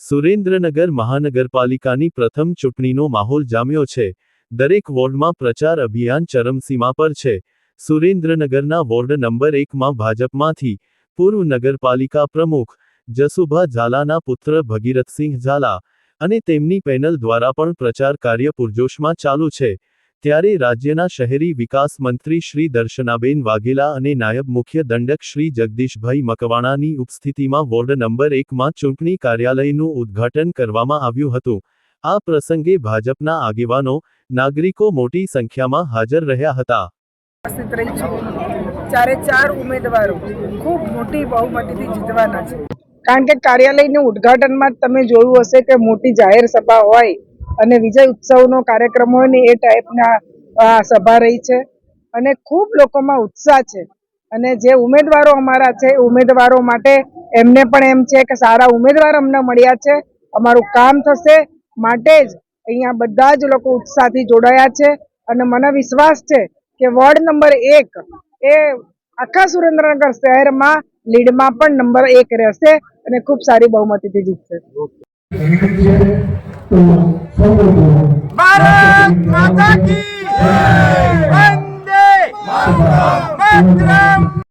સુરેન્દ્રનગર મહાનગરપાલિકાની પ્રથમ ચૂંટણીનો માહોલ જામ્યો છે। દરેક વોર્ડમાં પ્રચાર અભિયાન ચરમસીમા પર છે। સુરેન્દ્રનગરના વોર્ડ નંબર 1માં ભાજપમાંથી પૂર્વ નગરપાલિકા પ્રમુખ જસુભા ઝાલાના પુત્ર ભગીરથસિંહ ઝાલા અને તેમની પેનલ દ્વારા પણ પ્રચાર કાર્ય પૂરજોશમાં ચાલુ છે। ત્યારે રાજ્યના શહેરી વિકાસ મંત્રી શ્રી દર્શનાબેન વાઘેલા અને નાયબ મુખ્ય દંડક શ્રી જગદીશભાઈ મકવાણાની ઉપસ્થિતિમાં વોર્ડ નંબર 1માં ચૂંટણી કાર્યાલયનું ઉદ્ઘાટન કરવામાં આવ્યું હતું। આ પ્રસંગે ભાજપના આગેવાનો, નાગરિકો મોટી સંખ્યામાં હાજર રહ્યા હતા। ચારે ચાર ઉમેદવારો ખૂબ મોટી બહુમતીથી જીતવાના છે, કારણ કે કાર્યાલયનું ઉદ્ઘાટનમાં તમે જોયું હશે કે મોટી જાહેર સભા હોય અને વિજય ઉત્સવનો કાર્યક્રમ હોય ને એ ટાઈપના સભા રહી છે અને ખૂબ લોકોમાં ઉત્સાહ છે। અને જે ઉમેદવારો અમારા છે ઉમેદવારો માટે એમને પણ એમ છે કે સારા ઉમેદવાર અમને મળ્યા છે, અમારું કામ થશે, માટે જ અહીંયા બધા જ લોકો ઉત્સાહથી જોડાયા છે। અને મને વિશ્વાસ છે કે વોર્ડ નંબર 1 એ આખા સુરેન્દ્રનગર શહેરમાં લીડમાં પણ નંબર 1 રહેશે અને ખૂબ સારી બહુમતીથી જીતશે। भारत माता की जय, वंदे मातरम।